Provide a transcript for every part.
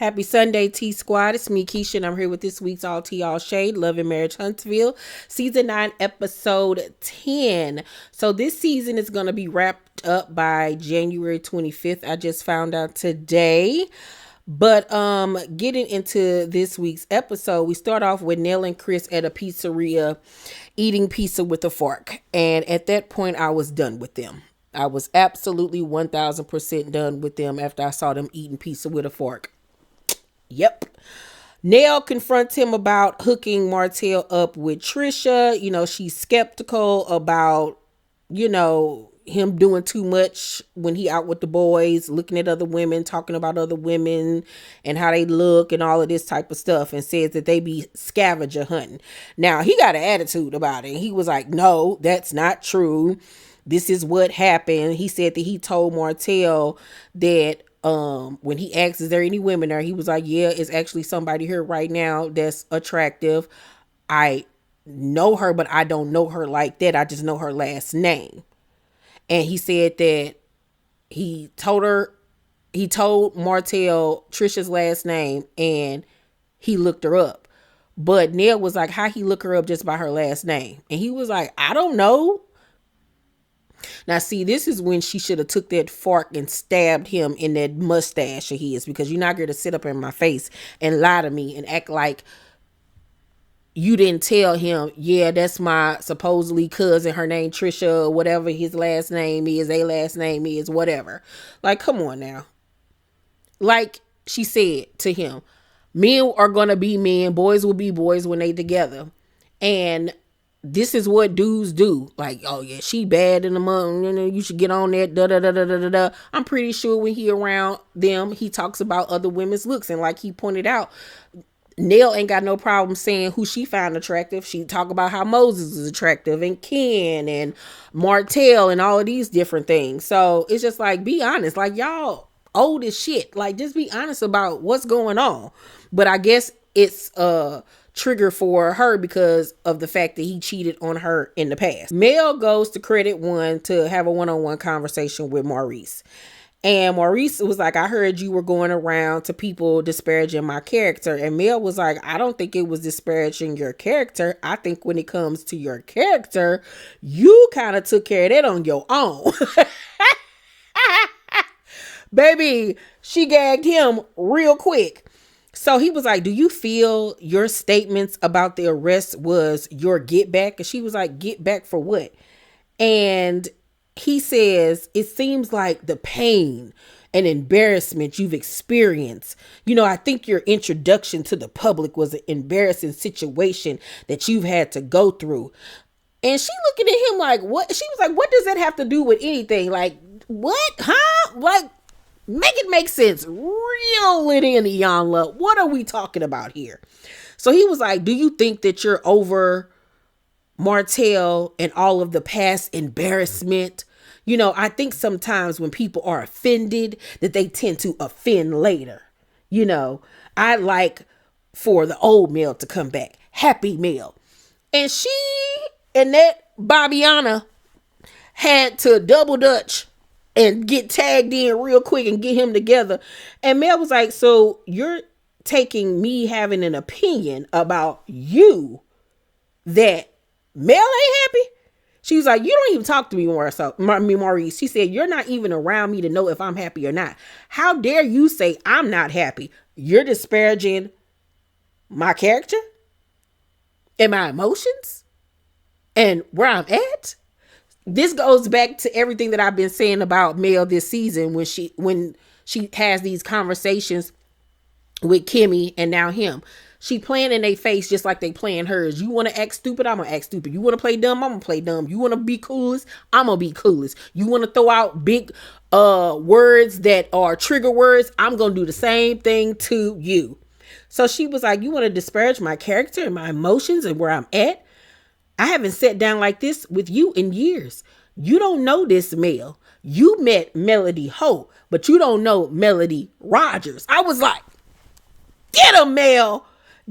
Happy Sunday, T Squad. It's me, Keisha, and I'm here with this week's All Tea, All Shade, Love and Marriage Huntsville, Season 9, Episode 10. So this season is going to be wrapped up by January 25th. I just found out today. But getting into this week's episode, we start off with Nell and Chris at a pizzeria eating pizza with a fork. And at that point, I was done with them. I was absolutely 1000% done with them after I saw them eating pizza with a fork. Yep. Nell confronts him about hooking Martell up with Trisha. You know, she's skeptical about, him doing too much when he out with the boys, looking at other women, talking about other women and how they look and all of this type of stuff, and says that they be scavenger hunting. Now, he got an attitude about it. He was like, no, that's not true. This is what happened. He said that he told Martell that when he asked, is there any women there? He was like, yeah, it's actually somebody here right now that's attractive. I know her, but I don't know her like that. I just know her last name. And he said that he told Martell Trisha's last name and he looked her up. But Nell was like, how he look her up just by her last name? And he was like, I don't know. Now, see, this is when she should have took that fork and stabbed him in that mustache of his, because you're not going to sit up in my face and lie to me and act like you didn't tell him, yeah, that's my supposedly cousin, her name Trisha, or whatever his last name is, a last name is, whatever. Like, come on now. Like she said to him, men are going to be men, boys will be boys when they together. And this is what dudes do. Like, oh yeah, she bad in the month. You should get on that. Da da da da da da. I'm pretty sure when he around them, he talks about other women's looks, and like he pointed out, Nell ain't got no problem saying who she found attractive. She talk about how Moses is attractive, and Ken and Martell and all of these different things. So it's just like, be honest. Like, y'all old as shit. Like, just be honest about what's going on. But I guess it's trigger for her because of the fact that he cheated on her in the past. Mel goes to Credit One to have a one-on-one conversation with Maurice. And Maurice was like, I heard you were going around to people disparaging my character. And Mel was like, I don't think it was disparaging your character. I think when it comes to your character, you kind of took care of that on your own. Baby, she gagged him real quick. So he was like, do you feel your statements about the arrest was your get back? And she was like, get back for what? And he says, it seems like the pain and embarrassment you've experienced. I think your introduction to the public was an embarrassing situation that you've had to go through. And she looking at him like, what? She was like, what does that have to do with anything? Like, what? Huh? Like, make it make sense. Reel it in, Iyanla. What are we talking about here? So he was like, do you think that you're over Martell and all of the past embarrassment? I think sometimes when people are offended, that they tend to offend later. I like for the old Mel to come back. Happy Mel. And she and that Bobbiana had to double dutch and get tagged in real quick and get him together. And Mel was like, so you're taking me having an opinion about you that Mel ain't happy? She was like, you don't even talk to me more. So Maurice, she said, you're not even around me to know if I'm happy or not. How dare you say I'm not happy? You're disparaging my character and my emotions and where I'm at. This goes back to everything that I've been saying about Mel this season when she has these conversations with Kimmy and now him. She playing in their face just like they playing hers. You want to act stupid? I'm going to act stupid. You want to play dumb? I'm going to play dumb. You want to be coolest? I'm going to be coolest. You want to throw out big words that are trigger words? I'm going to do the same thing to you. So she was like, you want to disparage my character and my emotions and where I'm at? I haven't sat down like this with you in years. You don't know this Mel. You met Melody Ho, but you don't know Melody Rogers. I was like, get him, Mel.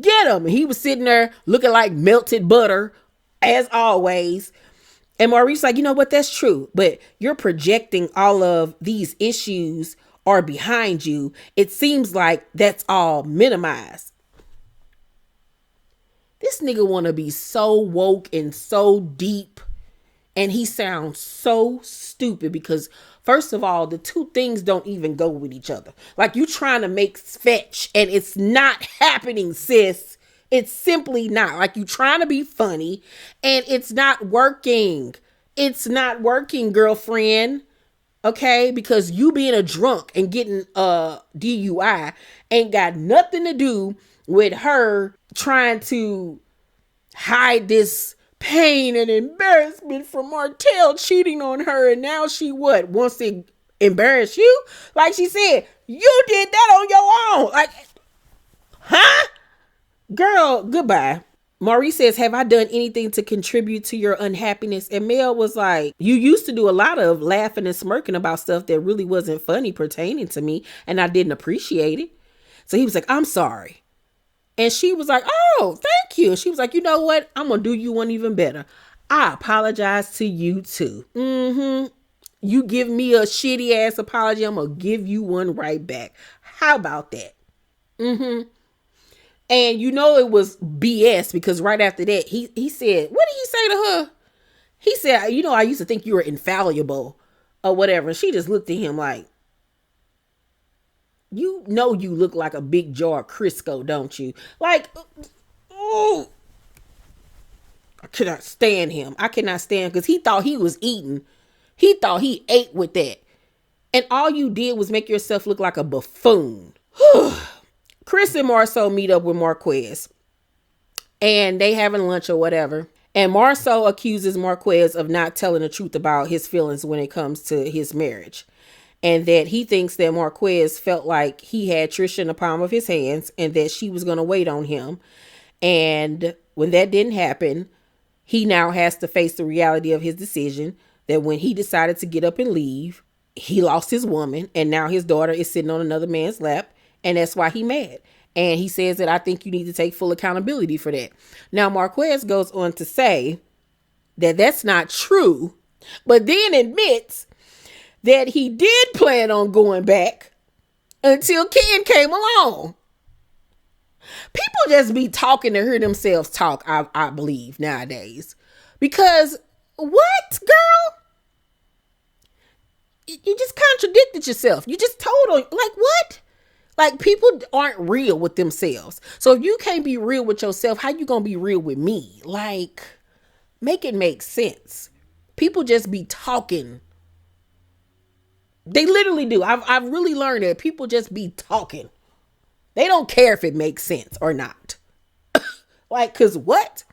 Get him. And he was sitting there looking like melted butter, as always. And Maurice like, you know what? That's true. But you're projecting all of these issues or behind you, it seems like that's all minimized. This nigga want to be so woke and so deep, and he sounds so stupid because, first of all, the two things don't even go with each other. Like, you trying to make fetch, and it's not happening, sis. It's simply not. Like, you trying to be funny, and it's not working. It's not working, girlfriend. Okay, because you being a drunk and getting a DUI ain't got nothing to do with her trying to hide this pain and embarrassment from Martell cheating on her, and now she wants to embarrass you? Like she said, you did that on your own. Like, huh? Girl, goodbye. Maurice says, have I done anything to contribute to your unhappiness? And Mel was like, you used to do a lot of laughing and smirking about stuff that really wasn't funny pertaining to me, and I didn't appreciate it. So he was like, I'm sorry. And she was like, oh, thank you. She was like, you know what? I'm going to do you one even better. I apologize to you too. You give me a shitty ass apology, I'm going to give you one right back. How about that? And you know it was BS because right after that, he said, what did he say to her? He said, you know, I used to think you were infallible or whatever. And she just looked at him like, you know you look like a big jar of Crisco, don't you? Like, oh, I cannot stand him. I cannot stand because he thought he was eating. He thought he ate with that. And all you did was make yourself look like a buffoon. Chris and Marceau meet up with Marquez. And they having lunch or whatever. And Marceau accuses Marquez of not telling the truth about his feelings when it comes to his marriage. And that he thinks that Marquez felt like he had Trisha in the palm of his hands and that she was going to wait on him. And when that didn't happen, he now has to face the reality of his decision that when he decided to get up and leave, he lost his woman and now his daughter is sitting on another man's lap. And that's why he mad. And he says that I think you need to take full accountability for that. Now, Marquez goes on to say that that's not true, but then admits that he did plan on going back until Ken came along. People just be talking to hear themselves talk, I believe, nowadays. Because, what, girl? You just contradicted yourself. You just told on, like, what? Like, people aren't real with themselves. So if you can't be real with yourself, how you gonna be real with me? Like, make it make sense. People just be talking. They literally do. I've really learned that people just be talking. They don't care if it makes sense or not. Like, cause what?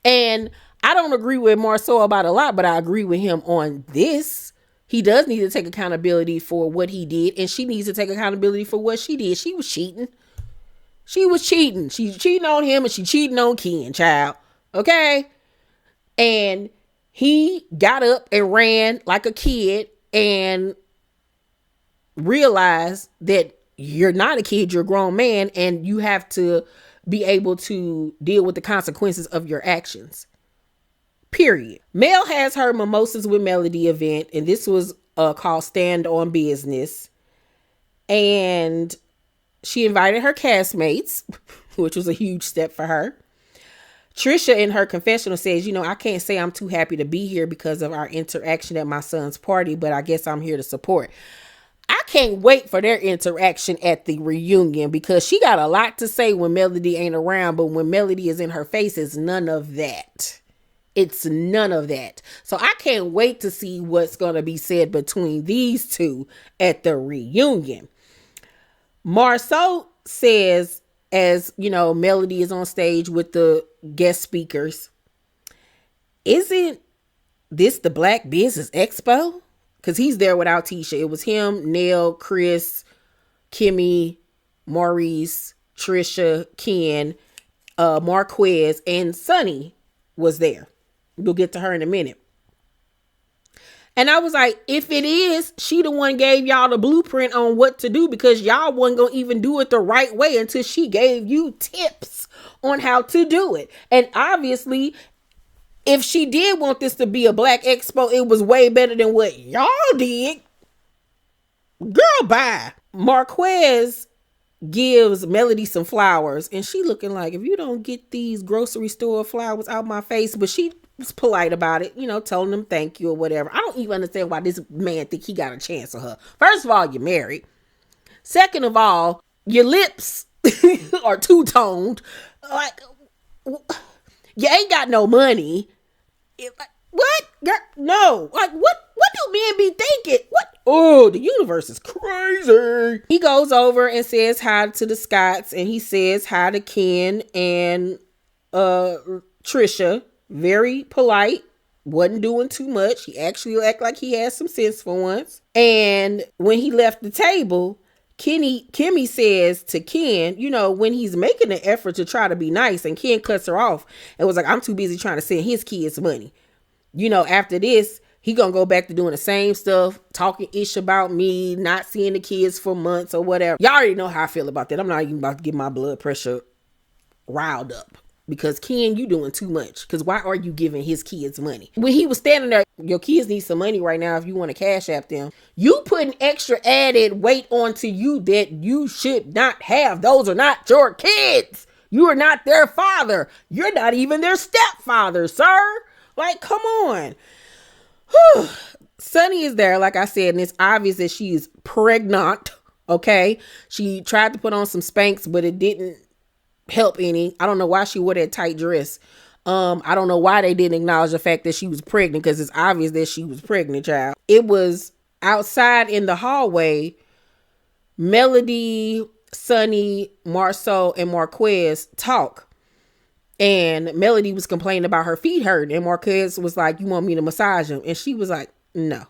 And I don't agree with Marceau about a lot, but I agree with him on this. He does need to take accountability for what he did, and she needs to take accountability for what she did. She was cheating. She was cheating. She's cheating on him, and she cheating on Ken, child. Okay? And he got up and ran like a kid and realized that you're not a kid, you're a grown man, and you have to be able to deal with the consequences of your actions. Period. Mel has her Mimosas with Melody event, and this was called Stand on Business. And she invited her castmates, which was a huge step for her. Trisha in her confessional says, you know, I can't say I'm too happy to be here because of our interaction at my son's party, but I guess I'm here to support. I can't wait for their interaction at the reunion because she got a lot to say when Melody ain't around, but when Melody is in her face, it's none of that. It's none of that. So I can't wait to see what's going to be said between these two at the reunion. Marceau says, as you know, Melody is on stage with the guest speakers, isn't this the Black Business Expo? Because he's there without Tisha. It was him, Nell, Chris, Kimmy, Maurice, Trisha, Ken, Marquez, and Sonny was there. We'll get to her in a minute. And I was like, if it is, she the one gave y'all the blueprint on what to do because y'all wasn't going to even do it the right way until she gave you tips on how to do it. And obviously, if she did want this to be a Black Expo, it was way better than what y'all did. Girl, bye. Marquez gives Melody some flowers, and she looking like, if you don't get these grocery store flowers out my face, but she was polite about it, telling them thank you or whatever. I don't even understand why this man think he got a chance of her. First of all, you're married. Second of all, your lips are two-toned. Like, you ain't got no money. What? No. Like, what do men be thinking? What? Oh, the universe is crazy. He goes over and says hi to the Scotts, and he says hi to Ken and Trisha. Very polite. Wasn't doing too much. He actually acted like he had some sense for once. And when he left the table, Kimmy says to Ken, when he's making an effort to try to be nice, and Ken cuts her off and was like, I'm too busy trying to send his kids money. After this, he gonna go back to doing the same stuff, talking ish about me, not seeing the kids for months or whatever. Y'all already know how I feel about that. I'm not even about to get my blood pressure riled up. Because Ken, you doing too much. Because why are you giving his kids money? When he was standing there, your kids need some money right now if you want to cash app them. You putting extra added weight onto you that you should not have. Those are not your kids. You are not their father. You're not even their stepfather, sir. Like, come on. Whew. Sunny is there, like I said, and it's obvious that she is pregnant. Okay. She tried to put on some Spanx, but it didn't help any. I don't know why she wore that tight dress. I don't know why they didn't acknowledge the fact that she was pregnant, because it's obvious that she was pregnant, child. It was outside in the hallway. Melody, Sunny, Marceau, and Marquez talk. And Melody was complaining about her feet hurting. And Marquez was like, you want me to massage him? And she was like, no.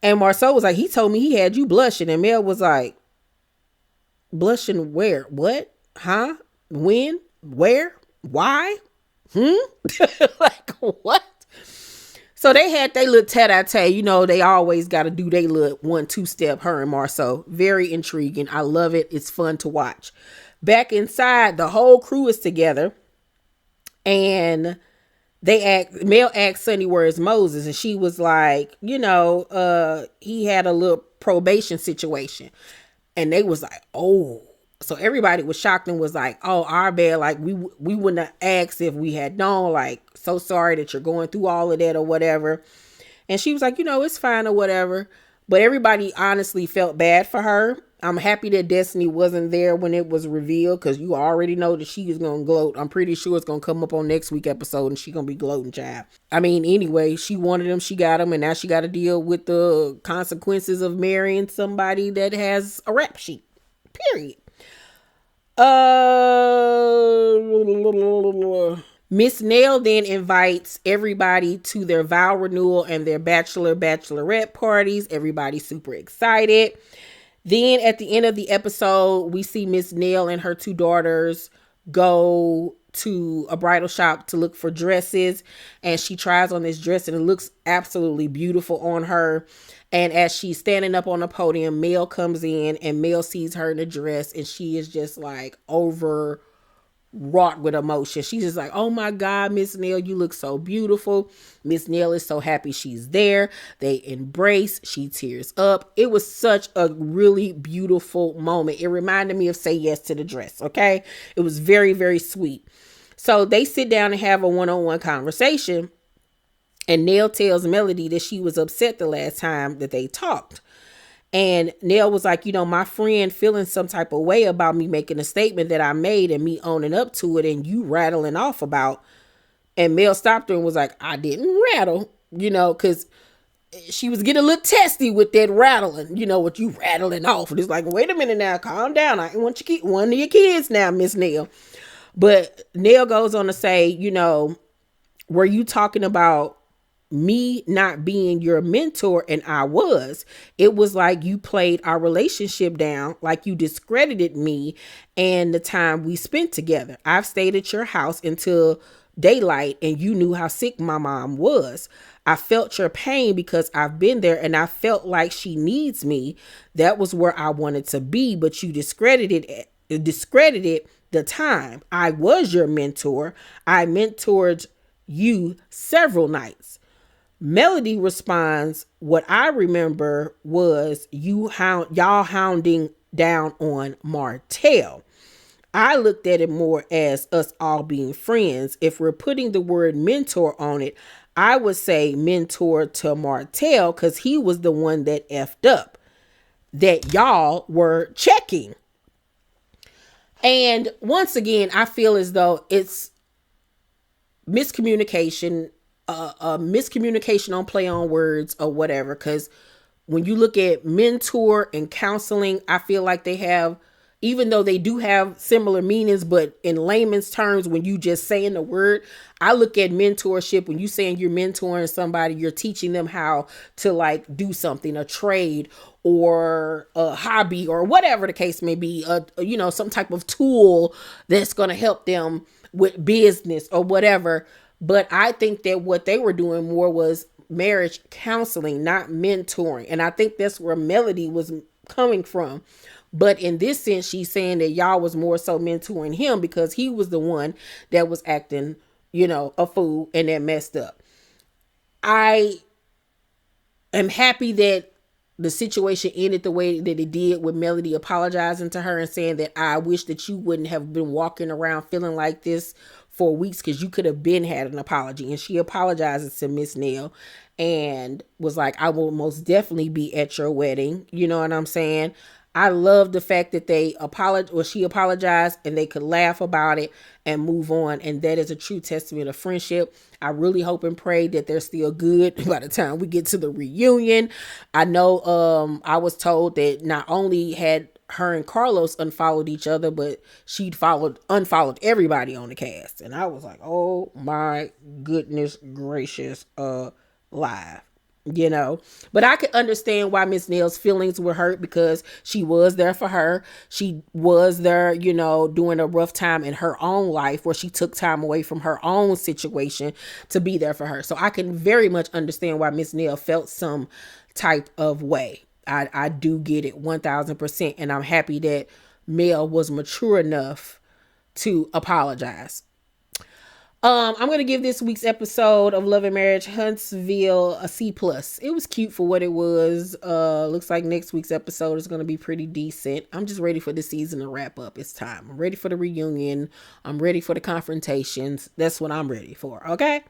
And Marceau was like, he told me he had you blushing. And Mel was like, blushing where? What? Huh? When? Where? Why? Like, what? So they had their little tete-a-tete. They always got to do their little 1-2 step, her and Marceau. Very intriguing. I love it. It's fun to watch. Back inside, the whole crew is together. And Mel asked Sunny, where's Moses? And she was like, he had a little probation situation. And they was like, oh. So everybody was shocked and was like, oh, our bad. Like, we wouldn't have asked if we had known. Like, so sorry that you're going through all of that or whatever. And she was like, it's fine or whatever. But everybody honestly felt bad for her. I'm happy that Destiny wasn't there when it was revealed, because you already know that she is going to gloat. I'm pretty sure it's going to come up on next week's episode and she's going to be gloating, child. I mean, anyway, she wanted them, she got them, and now she got to deal with the consequences of marrying somebody that has a rap sheet. Period. Miss Nail then invites everybody to their vow renewal and their bachelorette parties. Everybody's super excited. Then at the end of the episode, we see Miss Nail and her 2 daughters go to a bridal shop to look for dresses, and she tries on this dress and it looks absolutely beautiful on her. And as she's standing up on the podium, Mel comes in and Mel sees her in the dress, and she is just like overwrought with emotion. She's just like, oh my God, Miss Nail, you look so beautiful. Miss Nail is so happy she's there. They embrace. She tears up. It was such a really beautiful moment. It reminded me of Say Yes to the Dress. Okay. It was very, very sweet. So they sit down and have a one-on-one conversation. And Nail tells Melody that she was upset the last time that they talked. And Nail was like, my friend feeling some type of way about me making a statement that I made and me owning up to it, and you rattling off about. And Mel stopped her and was like, I didn't rattle, because she was getting a little testy with that rattling, what you rattling off. And it's like, wait a minute now, calm down. I ain't want you keep one of your kids now, Miss Nail. But Nail goes on to say, were you talking about me not being your mentor? And I was. It was like you played our relationship down, like you discredited me and the time we spent together. I've stayed at your house until daylight, and you knew how sick my mom was. I felt your pain because I've been there, and I felt like she needs me. That was where I wanted to be, but you discredited the time. I was your mentor. I mentored you several nights. Melody responds, what I remember was y'all hounding down on Martell. I looked at it more as us all being friends. If we're putting the word mentor on it, I would say mentor to Martell because he was the one that effed up that y'all were checking. And once again, I feel as though it's miscommunication, miscommunication on play on words or whatever. Because when you look at mentor and counseling, I feel like they have, even though they do have similar meanings, but in layman's terms, when you just saying the word, I look at mentorship, when you saying you're mentoring somebody, you're teaching them how to like do something, a trade or a hobby or whatever the case may be, some type of tool that's going to help them with business or whatever. But I think that what they were doing more was marriage counseling, not mentoring. And I think that's where Melody was coming from. But in this sense, she's saying that y'all was more so mentoring him because he was the one that was acting, a fool and that messed up. I am happy that the situation ended the way that it did, with Melody apologizing to her and saying that I wish that you wouldn't have been walking around feeling like this for weeks because you could have been had an apology. And she apologizes to Miss Nail and was like, I will most definitely be at your wedding. You know what I'm saying? I love the fact that she apologized and they could laugh about it and move on. And that is a true testament of friendship. I really hope and pray that they're still good by the time we get to the reunion. I know I was told that not only had her and Carlos unfollowed each other, but she'd unfollowed everybody on the cast. And I was like, oh my goodness gracious, live. But I could understand why Miss Nail's feelings were hurt because she was there for her. She was there, during a rough time in her own life where she took time away from her own situation to be there for her. So I can very much understand why Miss Nail felt some type of way. I do get it 1000%. And I'm happy that Mel was mature enough to apologize. I'm going to give this week's episode of Love and Marriage Huntsville a C+. It was cute for what it was. Looks like next week's episode is going to be pretty decent. I'm just ready for the season to wrap up. It's time. I'm ready for the reunion. I'm ready for the confrontations. That's what I'm ready for. Okay.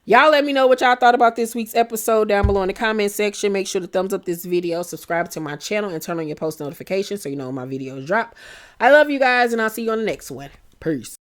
Y'all let me know what y'all thought about this week's episode down below in the comment section. Make sure to thumbs up this video, subscribe to my channel, and turn on your post notifications so you know when my videos drop. I love you guys, and I'll see you on the next one. Peace.